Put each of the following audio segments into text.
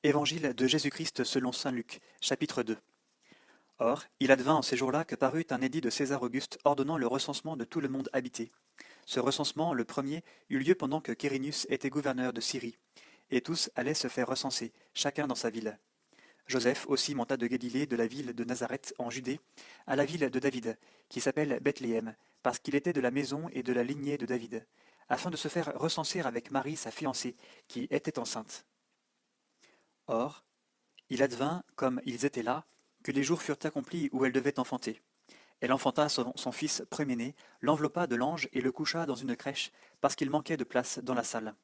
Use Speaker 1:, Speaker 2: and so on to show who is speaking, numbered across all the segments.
Speaker 1: Évangile de Jésus-Christ selon saint Luc, chapitre 2. Or, il advint en ces jours-là que parut un édit de César Auguste ordonnant le recensement de tout le monde habité. Ce recensement, le premier, eut lieu pendant que Quirinius était gouverneur de Syrie, et tous allaient se faire recenser, chacun dans sa ville. Joseph aussi monta de Galilée, de la ville de Nazareth en Judée, à la ville de David, qui s'appelle Bethléem, parce qu'il était de la maison et de la lignée de David, afin de se faire recenser avec Marie sa fiancée, qui était enceinte. Or, il advint, comme ils étaient là, que les jours furent accomplis où elle devait enfanter. Elle enfanta son fils premier-né, l'enveloppa de lange et le coucha dans une crèche, parce qu'il manquait de place dans la salle.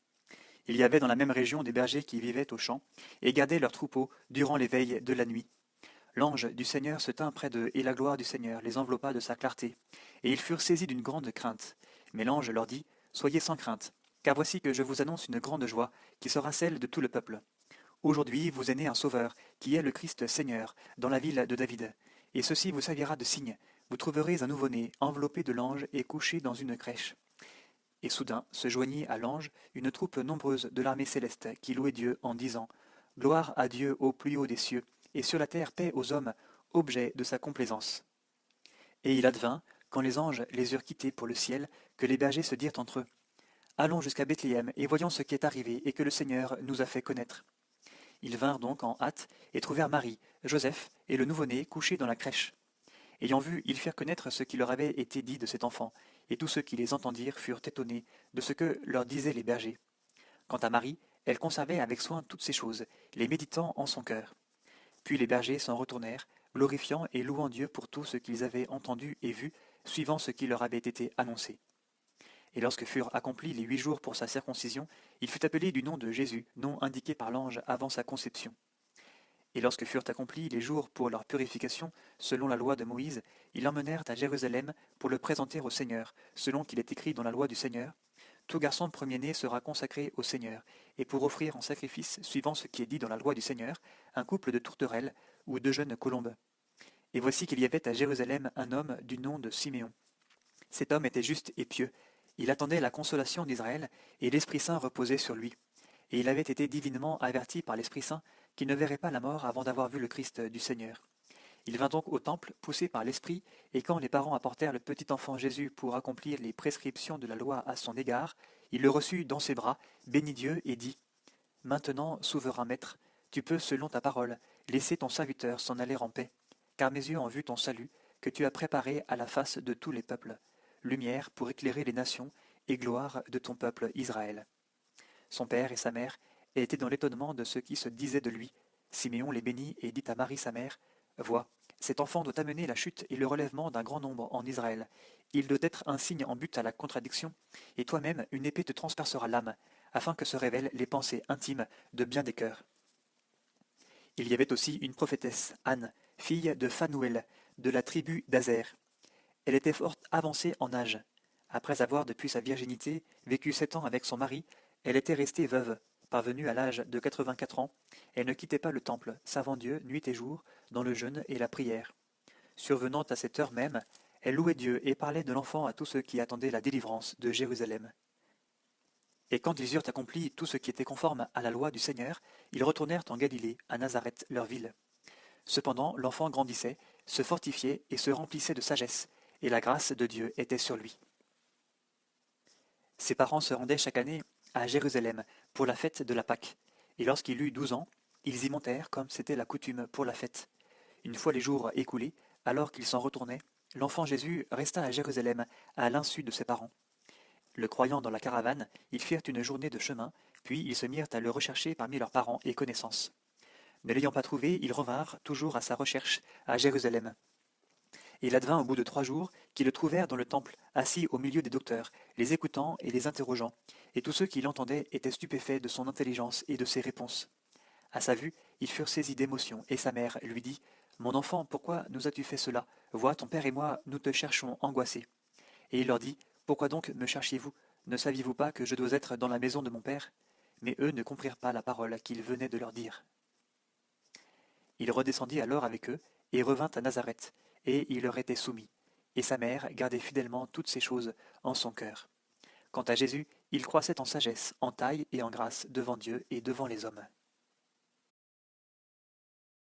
Speaker 1: Il y avait dans la même région des bergers qui vivaient aux champs, et gardaient leurs troupeaux durant les veilles de la nuit. L'ange du Seigneur se tint près d'eux, et la gloire du Seigneur les enveloppa de sa clarté. Et ils furent saisis d'une grande crainte. Mais l'ange leur dit, Soyez sans crainte, car voici que je vous annonce une grande joie, qui sera celle de tout le peuple. Aujourd'hui vous est né un Sauveur, qui est le Christ Seigneur, dans la ville de David. Et ceci vous servira de signe. Vous trouverez un nouveau-né, enveloppé de lange et couché dans une crèche. Et soudain se joignit à l'ange une troupe nombreuse de l'armée céleste, qui louait Dieu en disant, Gloire à Dieu au plus haut des cieux, et sur la terre paix aux hommes, objet de sa complaisance. Et il advint, quand les anges les eurent quittés pour le ciel, que les bergers se dirent entre eux, Allons jusqu'à Bethléem, et voyons ce qui est arrivé, et que le Seigneur nous a fait connaître. Ils vinrent donc en hâte et trouvèrent Marie, Joseph et le nouveau-né couchés dans la crèche. Ayant vu, ils firent connaître ce qui leur avait été dit de cet enfant, et tous ceux qui les entendirent furent étonnés de ce que leur disaient les bergers. Quant à Marie, elle conservait avec soin toutes ces choses, les méditant en son cœur. Puis les bergers s'en retournèrent, glorifiant et louant Dieu pour tout ce qu'ils avaient entendu et vu, suivant ce qui leur avait été annoncé. Et lorsque furent accomplis les 8 jours pour sa circoncision, il fut appelé du nom de Jésus, nom indiqué par l'ange avant sa conception. Et lorsque furent accomplis les jours pour leur purification, selon la loi de Moïse, ils l'emmenèrent à Jérusalem pour le présenter au Seigneur, selon qu'il est écrit dans la loi du Seigneur. Tout garçon premier-né sera consacré au Seigneur, et pour offrir en sacrifice, suivant ce qui est dit dans la loi du Seigneur, un couple de tourterelles ou 2 jeunes colombes. Et voici qu'il y avait à Jérusalem un homme du nom de Siméon. Cet homme était juste et pieux. Il attendait la consolation d'Israël, et l'Esprit Saint reposait sur lui. Et il avait été divinement averti par l'Esprit Saint qu'il ne verrait pas la mort avant d'avoir vu le Christ du Seigneur. Il vint donc au temple, poussé par l'Esprit, et quand les parents apportèrent le petit enfant Jésus pour accomplir les prescriptions de la loi à son égard, il le reçut dans ses bras, bénit Dieu et dit, Maintenant, souverain maître, tu peux, selon ta parole, laisser ton serviteur s'en aller en paix, car mes yeux ont vu ton salut, que tu as préparé à la face de tous les peuples, lumière pour éclairer les nations et gloire de ton peuple Israël. Son père et sa mère étaient dans l'étonnement de ce qui se disait de lui. Siméon les bénit et dit à Marie sa mère, Vois, cet enfant doit amener la chute et le relèvement d'un grand nombre en Israël. Il doit être un signe en but à la contradiction, et toi-même une épée te transpercera l'âme, afin que se révèlent les pensées intimes de bien des cœurs. Il y avait aussi une prophétesse, Anne, fille de Phanuel, de la tribu d'Azer. Elle était fort avancée en âge. Après avoir, depuis sa virginité, vécu 7 ans avec son mari, elle était restée veuve. Parvenue à l'âge de 84 ans, elle ne quittait pas le temple, servant Dieu nuit et jour, dans le jeûne et la prière. Survenant à cette heure même, elle louait Dieu et parlait de l'enfant à tous ceux qui attendaient la délivrance de Jérusalem. Et quand ils eurent accompli tout ce qui était conforme à la loi du Seigneur, ils retournèrent en Galilée, à Nazareth, leur ville. Cependant, l'enfant grandissait, se fortifiait et se remplissait de sagesse, et la grâce de Dieu était sur lui. Ses parents se rendaient chaque année à Jérusalem pour la fête de la Pâque, et lorsqu'il eut 12 ans, ils y montèrent comme c'était la coutume pour la fête. Une fois les jours écoulés, alors qu'ils s'en retournaient, l'enfant Jésus resta à Jérusalem à l'insu de ses parents. Le croyant dans la caravane, ils firent une journée de chemin, puis ils se mirent à le rechercher parmi leurs parents et connaissances. Ne l'ayant pas trouvé, ils revinrent toujours à sa recherche à Jérusalem. Et il advint au bout de 3 jours qu'ils le trouvèrent dans le temple, assis au milieu des docteurs, les écoutant et les interrogeant, et tous ceux qui l'entendaient étaient stupéfaits de son intelligence et de ses réponses. À sa vue, ils furent saisis d'émotion, et sa mère lui dit, Mon enfant, pourquoi nous as-tu fait cela? Vois, ton père et moi, nous te cherchons angoissés. Et il leur dit, Pourquoi donc me cherchiez-vous? Ne saviez-vous pas que je dois être dans la maison de mon père? Mais eux ne comprirent pas la parole qu'il venait de leur dire. Il redescendit alors avec eux, et revint à Nazareth, et il leur était soumis. Et sa mère gardait fidèlement toutes ces choses en son cœur. Quant à Jésus, il croissait en sagesse, en taille et en grâce devant Dieu et devant les hommes.